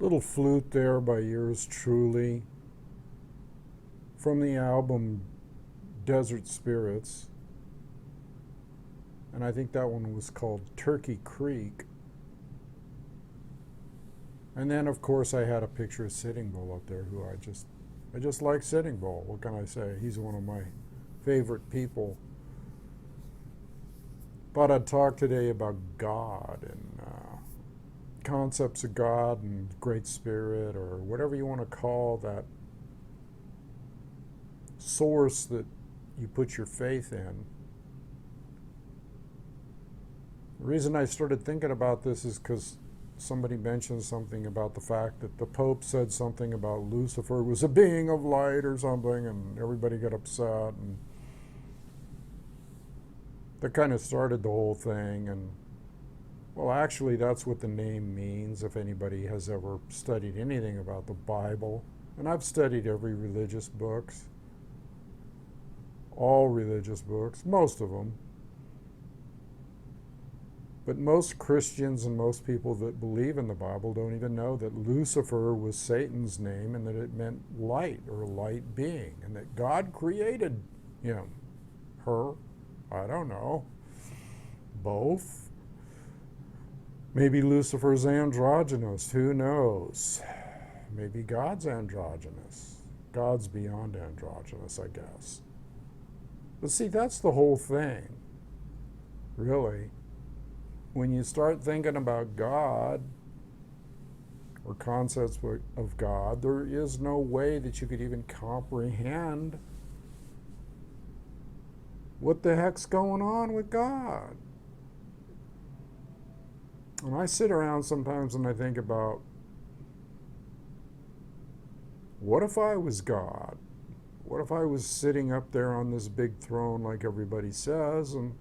Little flute there by yours truly from the album Desert Spirits. And I think that one was called Turkey Creek. And then, of course, I had a picture of Sitting Bull up there, who I just like Sitting Bull. What can I say? He's one of my favorite people. Thought I'd talk today about God and concepts of God and Great Spirit, or whatever you want to call that source that you put your faith in. The reason I started thinking about this is because somebody mentioned something about the fact that the Pope said something about Lucifer was a being of light or something, and everybody got upset, and that kind of started the whole thing. And well, actually, that's what the name means, if anybody has ever studied anything about the Bible. And I've studied every religious books, all religious books, most of them. But most Christians and most people that believe in the Bible don't even know that Lucifer was Satan's name, and that it meant light or light being, and that God created him, her, I don't know, both. Maybe Lucifer's androgynous, who knows? Maybe God's androgynous. God's beyond androgynous, I guess. But see, that's the whole thing, really. When you start thinking about God, or concepts of God, there is no way that you could even comprehend what the heck's going on with God. And I sit around sometimes and I think about, what if I was God? What if I was sitting up there on this big throne like everybody says, and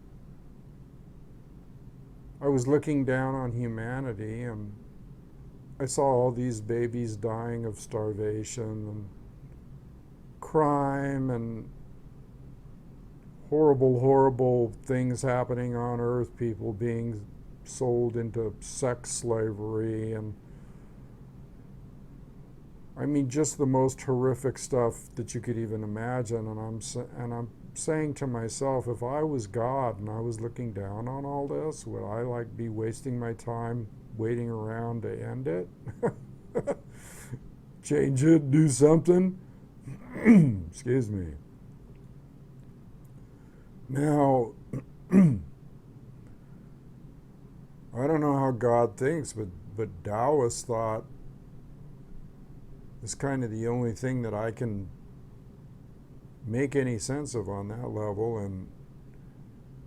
I was looking down on humanity, and I saw all these babies dying of starvation and crime and horrible, horrible things happening on earth, people being sold into sex slavery, and I mean just the most horrific stuff that you could even imagine. And I'm saying to myself, if I was God and I was looking down on all this, would I be wasting my time waiting around to end it? Change it, do something? Excuse me. Now, I don't know how God thinks, but Taoist thought is kind of the only thing that I can make any sense of on that level. And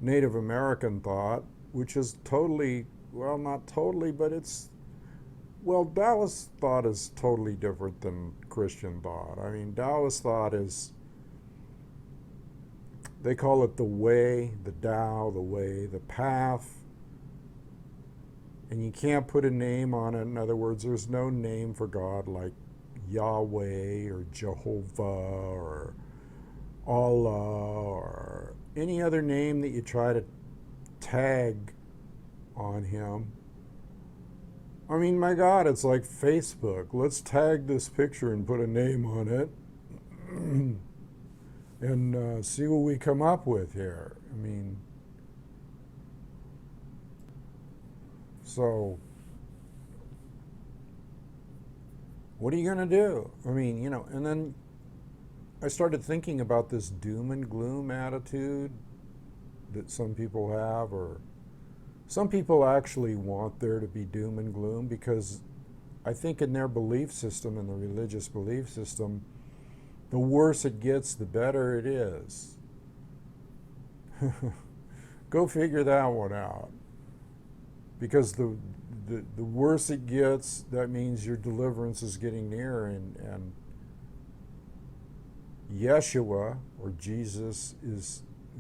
Native American thought, which is totally, well, not totally, but Taoist thought is totally different than Christian thought. I mean, Taoist thought is, they call it the way, the Tao, the way, the path. And you can't put a name on it. In other words, there's no name for God like Yahweh or Jehovah or Allah or any other name that you try to tag on him. I mean, my God, it's like Facebook. Let's tag this picture and put a name on it and see what we come up with here. I mean, so what are you going to do? I mean, and then I started thinking about this doom and gloom attitude that some people have, or some people actually want there to be doom and gloom, because I think in their belief system, in the religious belief system, the worse it gets, the better it is. Go figure that one out. Because the worse it gets, that means your deliverance is getting near, and Yeshua, or Jesus,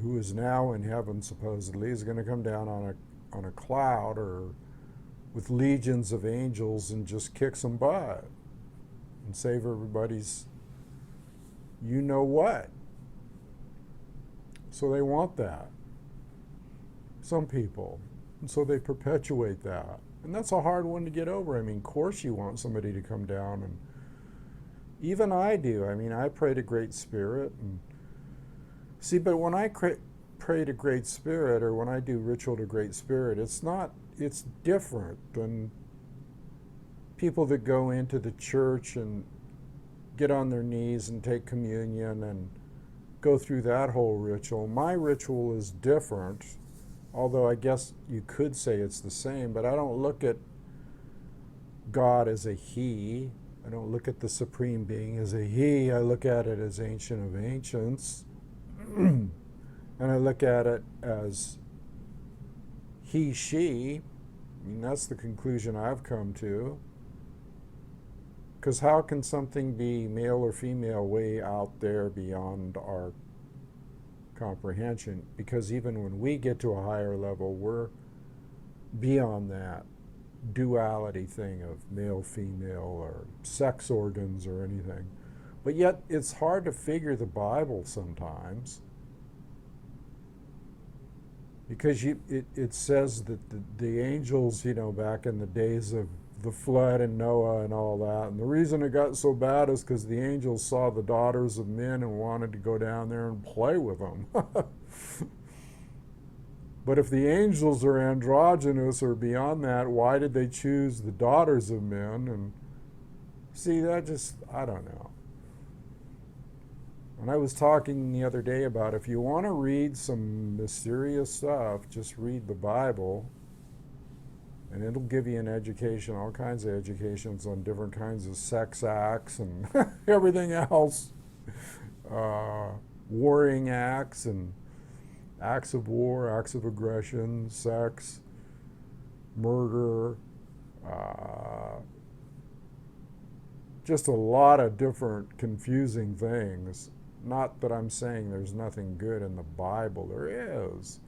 who is now in heaven supposedly, is going to come down on a cloud or with legions of angels and just kick some butt and save everybody's you know what. So they want that. Some people. And so they perpetuate that. And that's a hard one to get over. I mean, of course you want somebody to come down, and even I do. I mean, I pray to Great Spirit. And see, but when I pray to Great Spirit, or when I do ritual to Great Spirit, it's different than people that go into the church and get on their knees and take communion and go through that whole ritual. My ritual is different, although I guess you could say it's the same, but I don't look at God as a he. I don't look at the Supreme Being as a he. I look at it as Ancient of Ancients. And I look at it as he, she. I mean, that's the conclusion I've come to. Because how can something be male or female way out there beyond our comprehension? Because even when we get to a higher level, we're beyond that duality thing of male, female, or sex organs or anything. But yet it's hard to figure the Bible sometimes, because it says that the angels, back in the days of the flood and Noah and all that, and the reason it got so bad is because the angels saw the daughters of men and wanted to go down there and play with them. But if the angels are androgynous or beyond that, why did they choose the daughters of men? And see, I don't know. And I was talking the other day about, if you want to read some mysterious stuff, just read the Bible, and it'll give you an education, all kinds of educations on different kinds of sex acts and everything else, warring acts and acts of war, acts of aggression, sex, murder, just a lot of different confusing things. Not that I'm saying there's nothing good in the Bible, there is.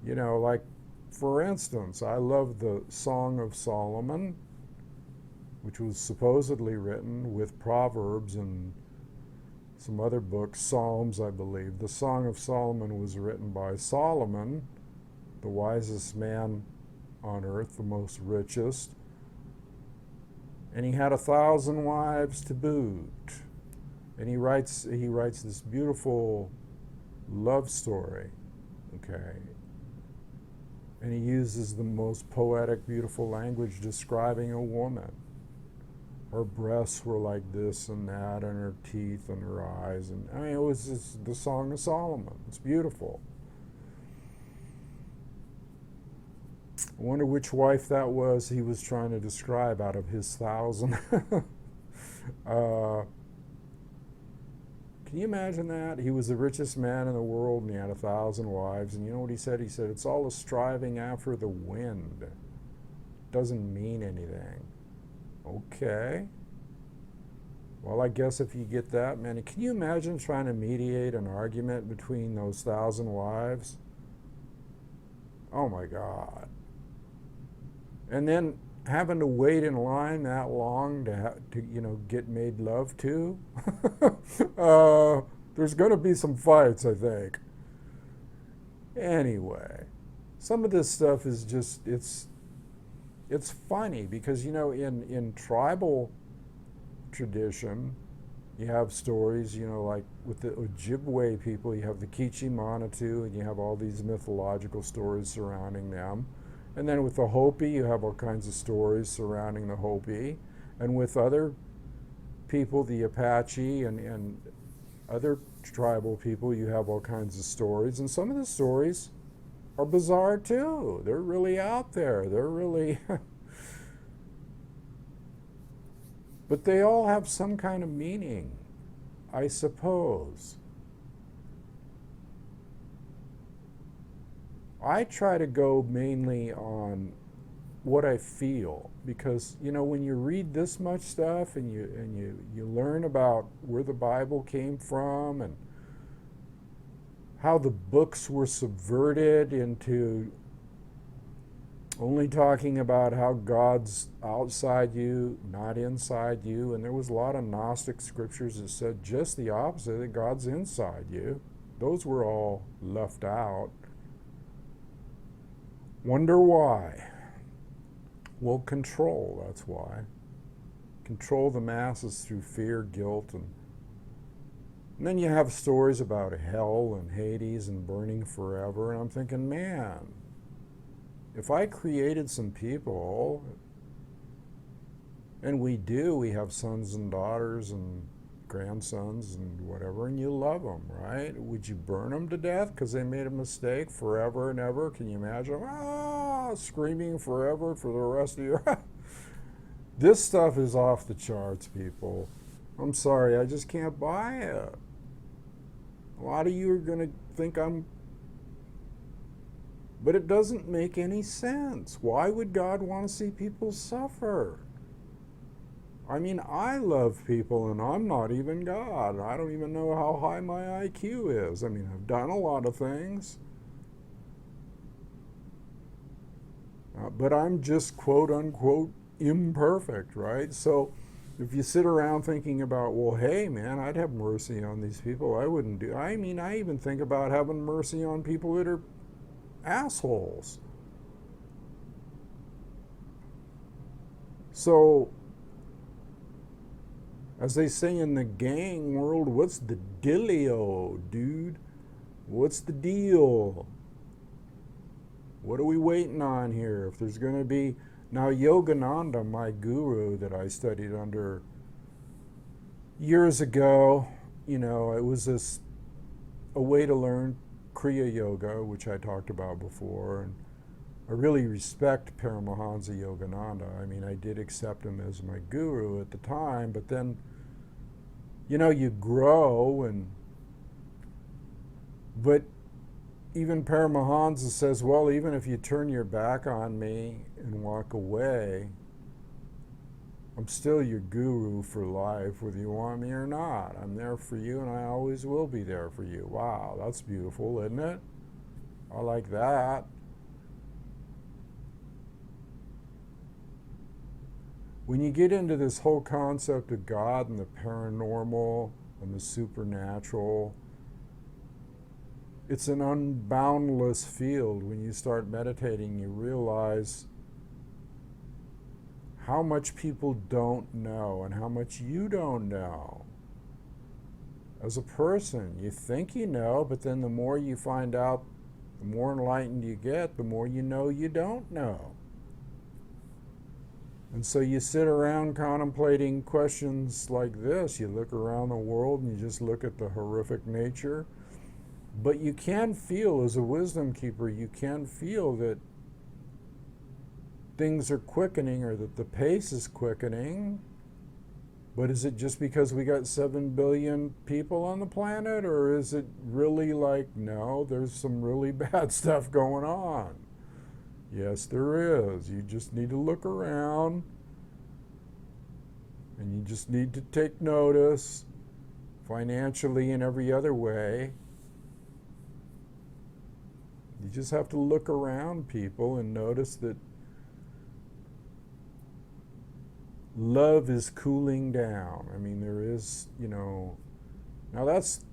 Like, for instance, I love the Song of Solomon, which was supposedly written with Proverbs and some other books, Psalms, I believe. The Song of Solomon was written by Solomon, the wisest man on earth, the most richest. And he had 1,000 wives to boot. And he writes this beautiful love story, okay? And he uses the most poetic, beautiful language describing a woman. Her breasts were like this and that, and her teeth and her eyes. And I mean, it was just the Song of Solomon. It's beautiful. I wonder which wife that was he was trying to describe out of his 1,000. Can you imagine that? He was the richest man in the world, and he had 1,000 wives. And you know what he said? He said, it's all a striving after the wind. It doesn't mean anything. Okay. Well, I guess if you get that many, can you imagine trying to mediate an argument between those 1,000 wives? Oh my God. And then having to wait in line that long to get made love to. There's going to be some fights, I think. Anyway, some of this stuff is just, it's funny because, in tribal tradition, you have stories, like with the Ojibwe people, you have the Kichi-Manitou, and you have all these mythological stories surrounding them. And then with the Hopi, you have all kinds of stories surrounding the Hopi. And with other people, the Apache and other tribal people, you have all kinds of stories. And some of the stories are bizarre too. They're really out there. They're really... But they all have some kind of meaning, I suppose. I try to go mainly on what I feel, because when you read this much stuff and you learn about where the Bible came from and how the books were subverted into only talking about how God's outside you, not inside you, and there was a lot of Gnostic scriptures that said just the opposite, that God's inside you. Those were all left out. Wonder why. Well, control, that's why. Control the masses through fear, guilt, and then you have stories about hell and Hades and burning forever, and I'm thinking, man, if I created some people, and we have sons and daughters and grandsons and whatever, and you love them, right? Would you burn them to death because they made a mistake forever and ever? Can you imagine? Screaming forever for the rest of your life? This stuff is off the charts, people. I'm sorry, I just can't buy it. A lot of you are going to think but it doesn't make any sense. Why would God want to see people suffer? I mean, I love people and I'm not even God. I don't even know how high my IQ is. I mean, I've done a lot of things. But I'm just quote unquote imperfect, right? So if you sit around thinking about, well, hey man, I'd have mercy on these people, I wouldn't do. I mean, I even think about having mercy on people that are assholes. So, as they say in the gang world, what's the dealio, dude? What's the deal? What are we waiting on here? If there's going to be... Now, Yogananda, my guru that I studied under years ago, it was a way to learn Kriya Yoga, which I talked about before, and I really respect Paramahansa Yogananda. I mean, I did accept him as my guru at the time, but then, you grow, but even Paramahansa says, well, even if you turn your back on me and walk away, I'm still your guru for life, whether you want me or not. I'm there for you, and I always will be there for you. Wow, that's beautiful, isn't it? I like that. When you get into this whole concept of God and the paranormal and the supernatural, it's an unboundless field. When you start meditating, you realize how much people don't know and how much you don't know. As a person, you think you know, but then the more you find out, the more enlightened you get, the more you know you don't know. And so you sit around contemplating questions like this. You look around the world and you just look at the horrific nature. But you can feel, as a wisdom keeper, you can feel that things are quickening or that the pace is quickening. But is it just because we got 7 billion people on the planet? Or is it really like, no, there's some really bad stuff going on? Yes, there is. You just need to look around. And you just need to take notice, financially and every other way. You just have to look around, people, and notice that love is cooling down. I mean, there is, now that's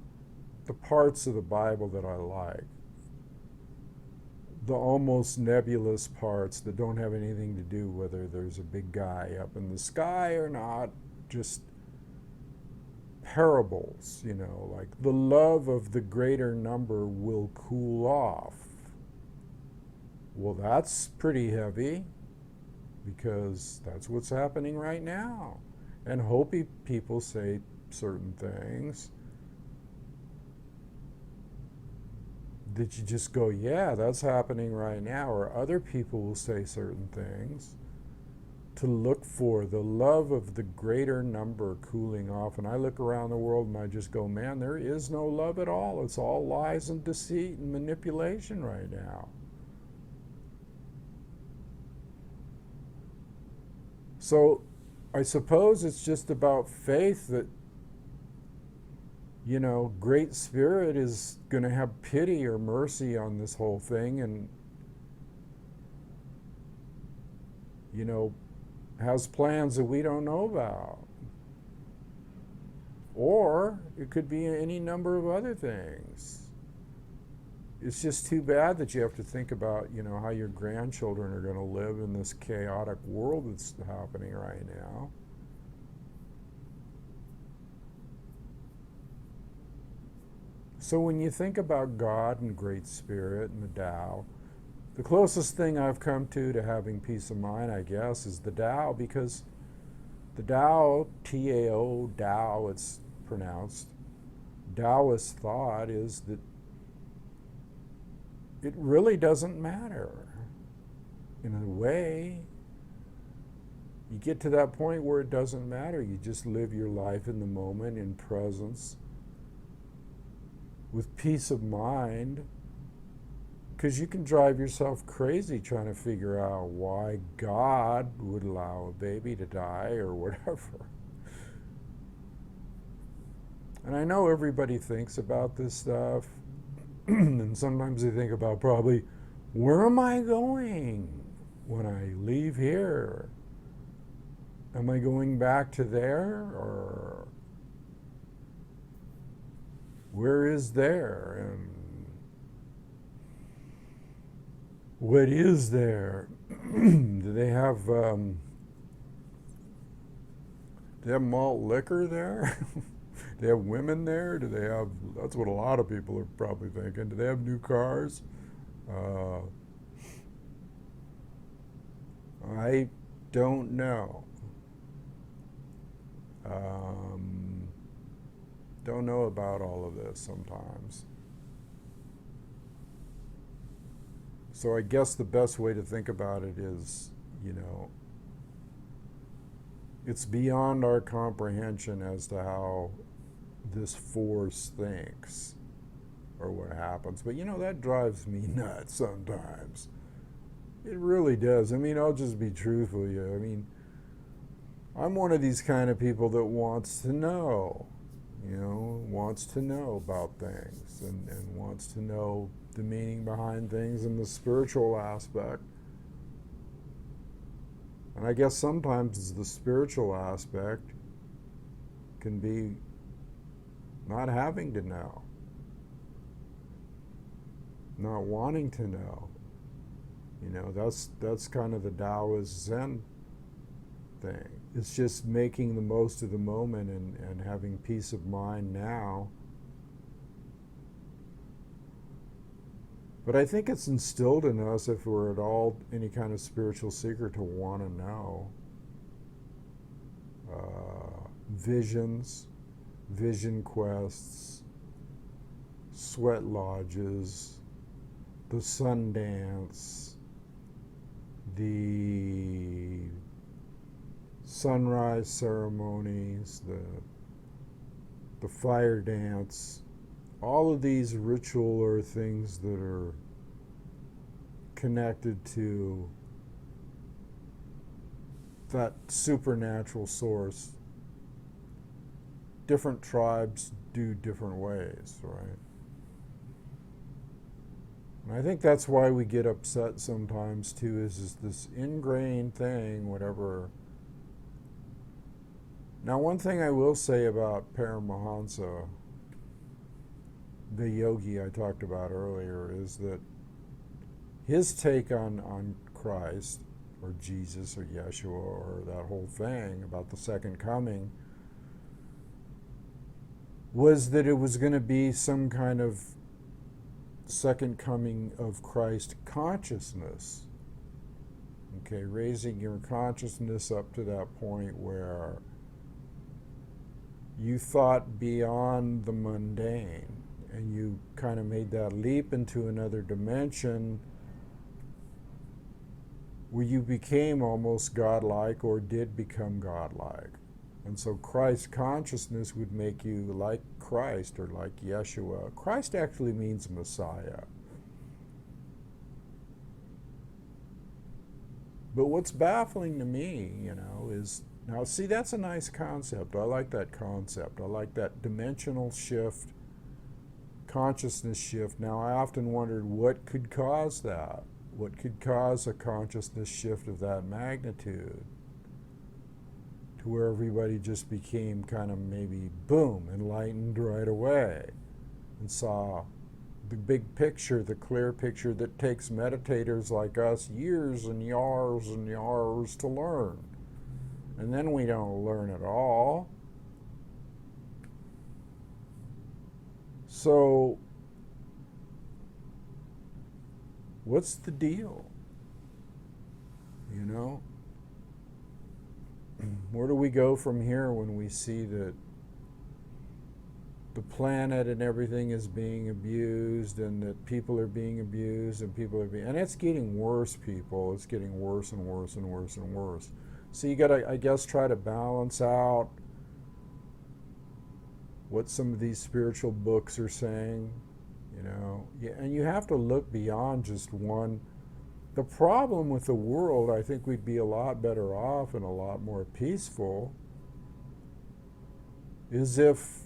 the parts of the Bible that I like. The almost nebulous parts that don't have anything to do whether there's a big guy up in the sky or not, just parables, like the love of the greater number will cool off. Well, that's pretty heavy, because that's what's happening right now. And Hopi people say certain things that you just go, yeah, that's happening right now. Or other people will say certain things to look for the love of the greater number cooling off. And I look around the world and I just go, man, there is no love at all. It's all lies and deceit and manipulation right now. So I suppose it's just about faith that, Great Spirit is going to have pity or mercy on this whole thing and, has plans that we don't know about. Or it could be any number of other things. it's just too bad that you have to think about, how your grandchildren are going to live in this chaotic world that's happening right now. So when you think about God and Great Spirit and the Tao, the closest thing I've come to having peace of mind, I guess, is the Tao, because the Tao, T-A-O, Tao, it's pronounced, Taoist thought is that it really doesn't matter. In a way, you get to that point where it doesn't matter. You just live your life in the moment, in presence, with peace of mind, because you can drive yourself crazy trying to figure out why God would allow a baby to die or whatever. And I know everybody thinks about this stuff, and sometimes they think about probably, where am I going when I leave here? Am I going back to there, or where is there, and what is there? Do they have malt liquor there? Do they have women there? Do they have? That's what a lot of people are probably thinking. Do they have new cars? I don't know. Don't know about all of this sometimes. So I guess the best way to think about it is, it's beyond our comprehension as to how this force thinks or what happens. But that drives me nuts sometimes. It really does. I'll just be truthful with you. I'm one of these kind of people that wants to know, wants to know about things and wants to know the meaning behind things and the spiritual aspect. And I guess sometimes the spiritual aspect can be not having to know, not wanting to know. That's kind of the Taoist Zen thing. It's just making the most of the moment and having peace of mind now. But I think it's instilled in us, if we're at all any kind of spiritual seeker, to want to know. Visions, vision quests, sweat lodges, the sun dance, the sunrise ceremonies, the fire dance. All of these ritual are things that are connected to that supernatural source. Different tribes do different ways, right? And I think that's why we get upset sometimes too, is this ingrained thing, whatever. Now, one thing I will say about Paramahansa, the yogi I talked about earlier, is that his take on Christ or Jesus or Yeshua or that whole thing about the second coming was that it was going to be some kind of second coming of Christ consciousness. Okay, raising your consciousness up to that point where you thought beyond the mundane and you kind of made that leap into another dimension where you became almost godlike or did become godlike. And so Christ consciousness would make you like Christ or like Yeshua. Christ actually means Messiah. But what's baffling to me, is, now see, that's a nice concept. I like that concept. I like that dimensional shift, consciousness shift. Now, I often wondered what could cause that? What could cause a consciousness shift of that magnitude? To where everybody just became kind of maybe, boom, enlightened right away and saw the big picture, the clear picture that takes meditators like us years and years to learn. And then we don't learn at all. So, what's the deal? You know? Where do we go from here when we see that the planet and everything is being abused, and that people are being abused, and and it's getting worse, people. It's getting worse and worse and worse and worse. So you got to, I guess, try to balance out what some of these spiritual books are saying, you know. Yeah, and you have to look beyond just one. The problem with the world, I think we'd be a lot better off and a lot more peaceful, is if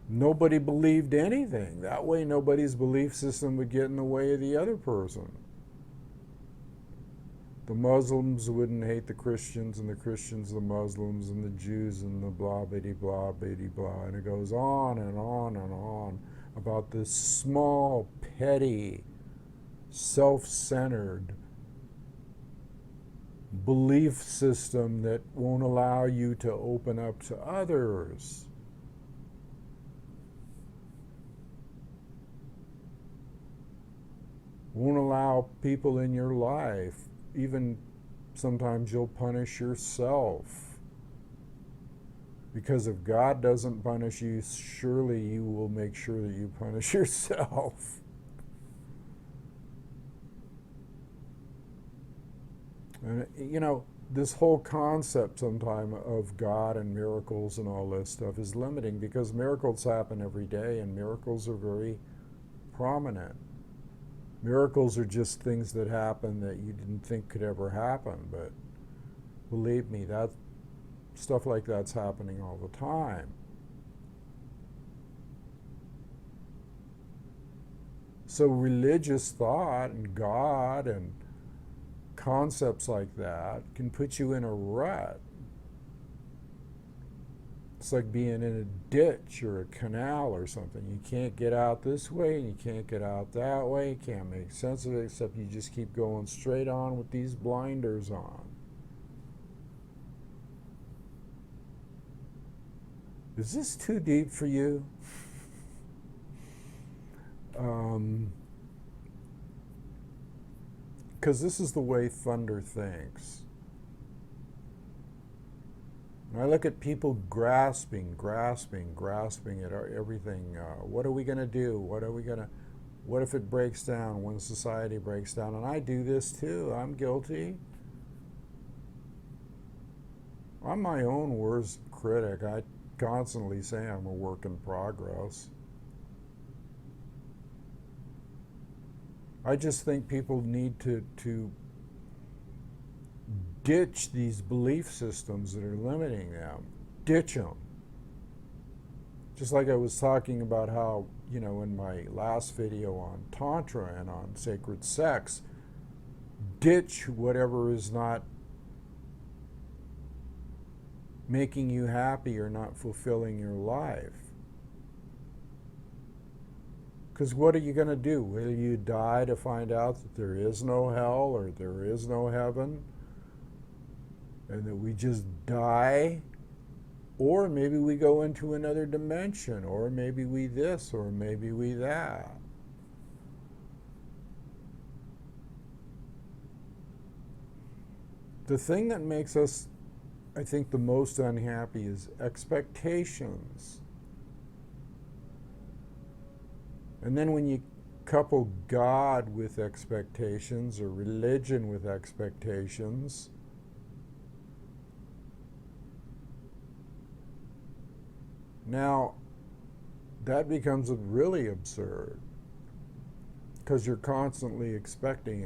nobody believed anything. That way nobody's belief system would get in the way of the other person. The Muslims wouldn't hate the Christians, and the Christians the Muslims, and the Jews and the blah, bitty, blah, bitty, blah. And it goes on and on and on about this small, petty, self-centered belief system that won't allow you to open up to others. Won't allow people in your life. Even sometimes you'll punish yourself. Because if God doesn't punish you, surely you will make sure that you punish yourself. And, you know, this whole concept sometime of God and miracles and all this stuff is limiting, because miracles happen every day, and miracles are very prominent. Miracles are just things that happen that you didn't think could ever happen, but believe me, that stuff like that's happening all the time. So religious thought and God and concepts like that can put you in a rut. It's like being in a ditch or a canal or something. You can't get out this way and you can't get out that way. You can't make sense of it, except you just keep going straight on with these blinders on. Is this too deep for you? Because this is the way thunder thinks. And I look at people grasping at everything. What are we going to do? What if it breaks down, when society breaks down? And I do this too. I'm guilty. I'm my own worst critic. I constantly say I'm a work in progress. I just think people need to ditch these belief systems that are limiting them. Ditch them. Just like I was talking about how, you know, in my last video on Tantra and on sacred sex, ditch whatever is not making you happy or not fulfilling your life. Because what are you going to do? Will you die to find out that there is no hell or there is no heaven? And that we just die? Or maybe we go into another dimension, or maybe we this, or maybe we that. The thing that makes us, I think, the most unhappy is expectations. And then when you couple God with expectations, or religion with expectations, now that becomes really absurd, because you're constantly expecting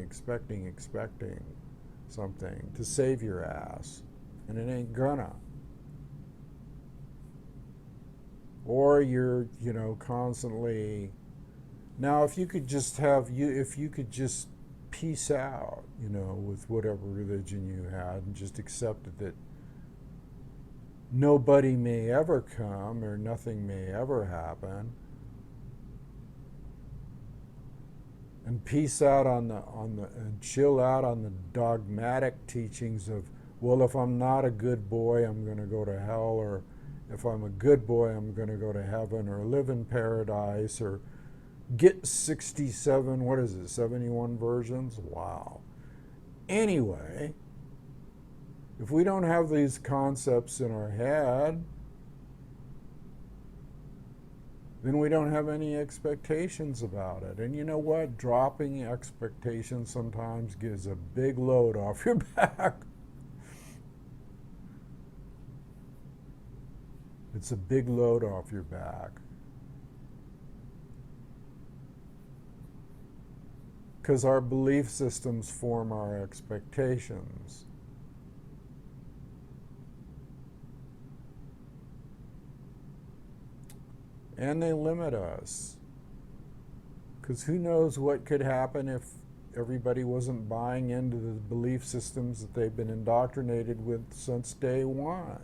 something to save your ass, and it ain't gonna. Or you're, you know, constantly. Now, if you could just peace out, you know, with whatever religion you had, and just accept that nobody may ever come or nothing may ever happen, and peace out and chill out on the dogmatic teachings of, well, if I'm not a good boy, I'm going to go to hell, or if I'm a good boy, I'm going to go to heaven, or live in paradise, or get 67, what is it, 71 versions? Wow. Anyway, if we don't have these concepts in our head, then we don't have any expectations about it. And you know what? Dropping expectations sometimes gives a big load off your back. It's a big load off your back. Because our belief systems form our expectations. And they limit us. Because who knows what could happen if everybody wasn't buying into the belief systems that they've been indoctrinated with since day one.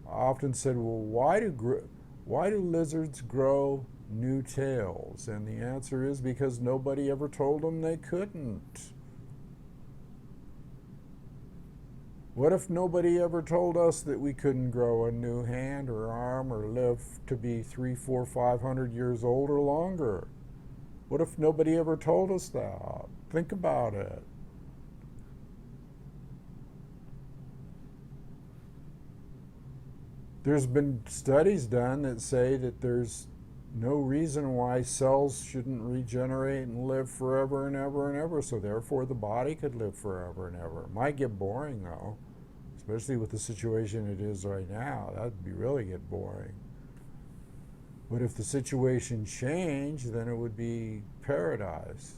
I often said, well, why do lizards grow new tails? And the answer is because nobody ever told them they couldn't. What if nobody ever told us that we couldn't grow a new hand or arm or live to be 300, 400, 500 years old or longer? What if nobody ever told us that? Think about it. There's been studies done that say that there's no reason why cells shouldn't regenerate and live forever and ever and ever, so therefore the body could live forever and ever. It might get boring though, especially with the situation it is right now. That'd be really get boring. But if the situation changed, then it would be paradise.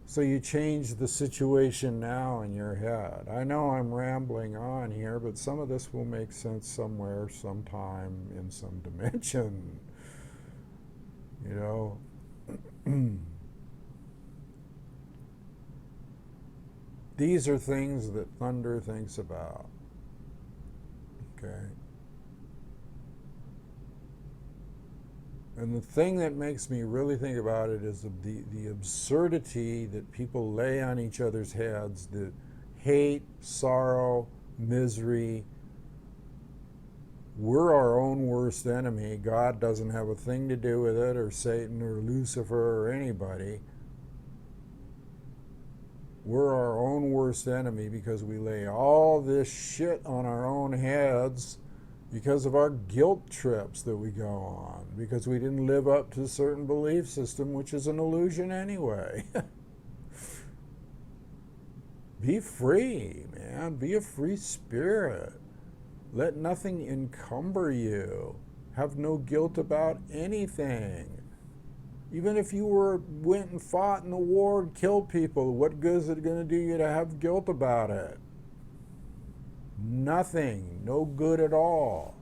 So you change the situation now in your head. I know I'm rambling on here, but some of this will make sense somewhere, sometime, in some dimension. You know? These are things that Thunder thinks about. Okay? And the thing that makes me really think about it is the absurdity that people lay on each other's heads, the hate, sorrow, misery. We're our own worst enemy. God doesn't have a thing to do with it, or Satan or Lucifer or anybody. We're our own worst enemy because we lay all this shit on our own heads because of our guilt trips that we go on, because we didn't live up to a certain belief system, which is an illusion anyway. Be free, man. Be a free spirit. Let nothing encumber you. Have no guilt about anything. Even if you went and fought in the war and killed people, what good is it going to do you to have guilt about it? Nothing. No good at all.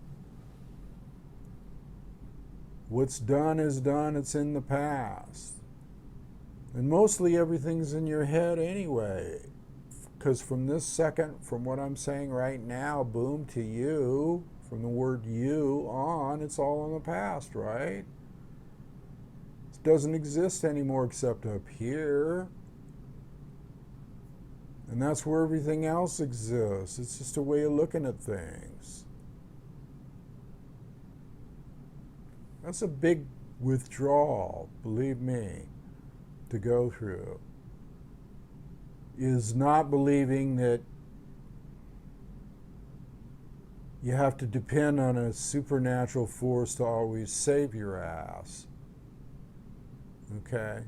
What's done is done. It's in the past. And mostly everything's in your head anyway. Because from this second, from what I'm saying right now, boom, to you, from the word you on, it's all in the past, right? It doesn't exist anymore except up here. And that's where everything else exists. It's just a way of looking at things. That's a big withdrawal, believe me, to go through. Is not believing that you have to depend on a supernatural force to always save your ass. Okay?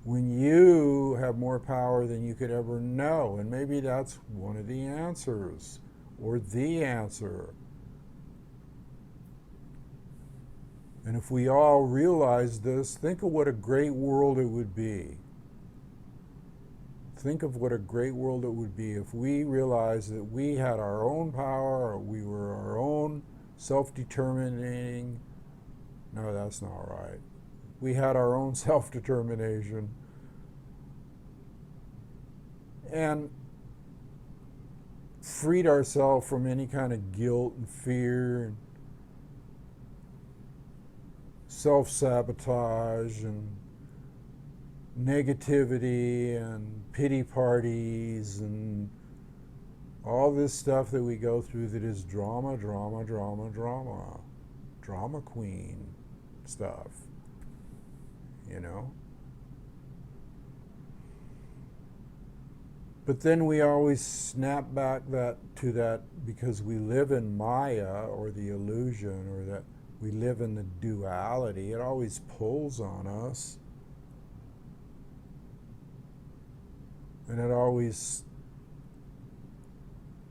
When you have more power than you could ever know, and maybe that's one of the answers, or the answer. And if we all realize this, think of what a great world it would be. Think of what a great world it would be if we realized that we had our own power, or we were our own self-determining. No, that's not right. We had our own self-determination and freed ourselves from any kind of guilt and fear and self-sabotage and negativity and pity parties and all this stuff that we go through that is drama, drama, drama, drama. Drama queen stuff, you know? But then we always snap back to that because we live in Maya or the illusion, or that we live in the duality. It always pulls on us. And it always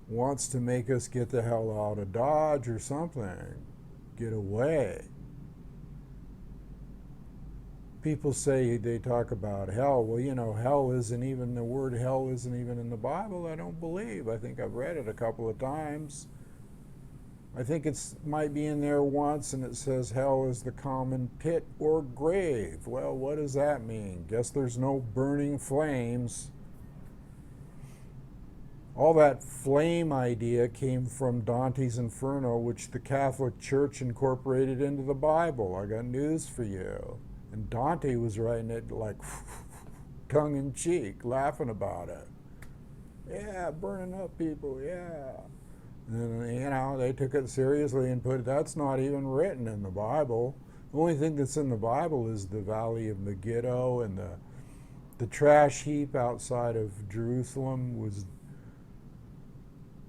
wants to make us get the hell out of Dodge or something. Get away. People say, they talk about hell. Well, you know, the word hell isn't even in the Bible, I don't believe. I think I've read it a couple of times. I think it might be in there once, and it says hell is the common pit or grave. Well, what does that mean? Guess there's no burning flames. All that flame idea came from Dante's Inferno, which the Catholic Church incorporated into the Bible. I got news for you. And Dante was writing it like tongue-in-cheek, laughing about it. Yeah, burning up people, yeah. And, you know, they took it seriously and that's not even written in the Bible. The only thing that's in the Bible is the Valley of Megiddo, and the trash heap outside of Jerusalem was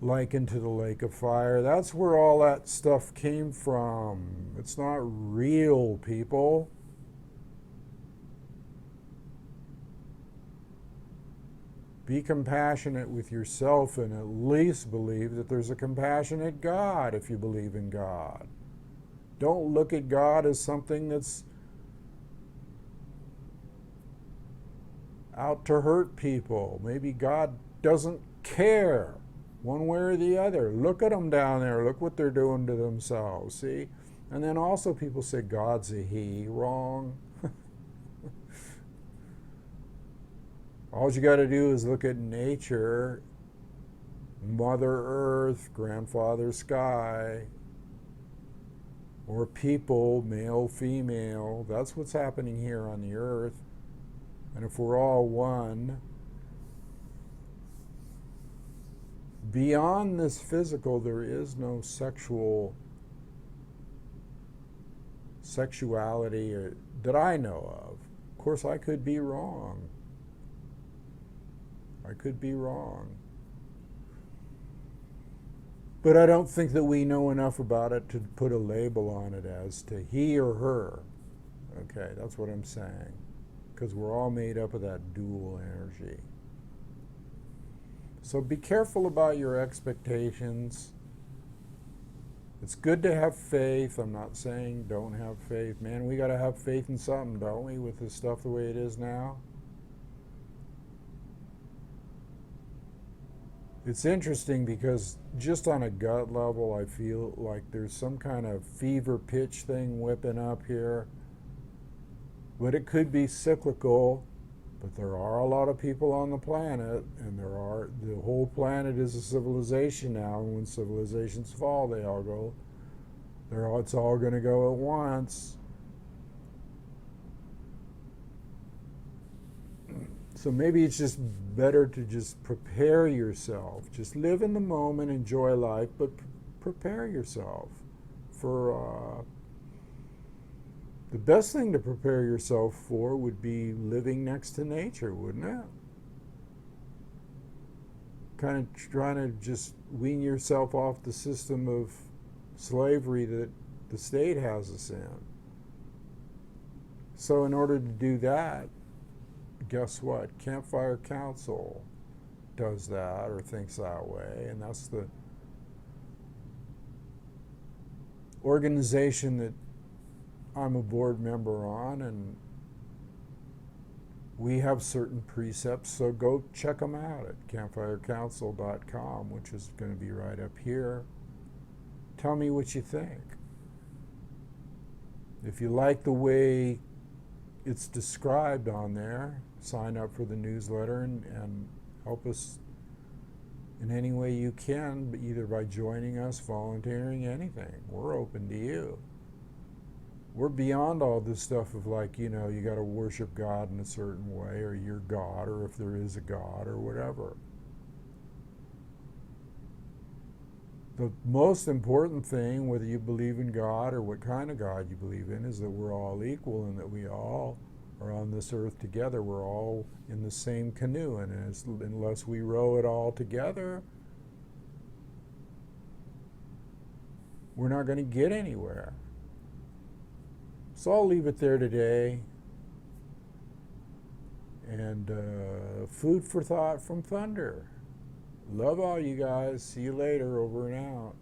likened to the lake of fire. That's where all that stuff came from. It's not real, people. Be compassionate with yourself, and at least believe that there's a compassionate God if you believe in God. Don't look at God as something that's out to hurt people. Maybe God doesn't care one way or the other. Look at them down there. Look what they're doing to themselves, see? And then also people say God's a he. Wrong. All you got to do is look at nature, Mother Earth, Grandfather Sky, or people, male, female. That's what's happening here on the earth. And if we're all one, beyond this physical, there is no sexuality that I know of. Of course, I could be wrong. I could be wrong. But I don't think that we know enough about it to put a label on it as to he or her. Okay, that's what I'm saying. Because we're all made up of that dual energy. So be careful about your expectations. It's good to have faith. I'm not saying don't have faith. Man, we got to have faith in something, don't we, with this stuff the way it is now? It's interesting because just on a gut level, I feel like there's some kind of fever pitch thing whipping up here. But it could be cyclical. But there are a lot of people on the planet, and the whole planet is a civilization now. And when civilizations fall, they all go. It's all going to go at once. So maybe it's just better to just prepare yourself. Just live in the moment, enjoy life, but prepare yourself for the best thing to prepare yourself for would be living next to nature, wouldn't it? Kind of trying to just wean yourself off the system of slavery that the state has us in. So in order to do that, guess what? Campfire Council does that or thinks that way, and that's the organization that I'm a board member on, and we have certain precepts, so go check them out at campfirecouncil.com, which is going to be right up here. Tell me what you think. If you like the way it's described on there, sign up for the newsletter and help us in any way you can, either by joining us, volunteering, anything. We're open to you. We're beyond all this stuff of like, you got to worship God in a certain way, or you're God, or if there is a God, or whatever. The most important thing, whether you believe in God or what kind of God you believe in, is that we're all equal and that we all are on this earth together. We're all in the same canoe, and unless we row it all together, we're not going to get anywhere. So I'll leave it there today. And food for thought from Thunder. Love all you guys. See you later. Over and out.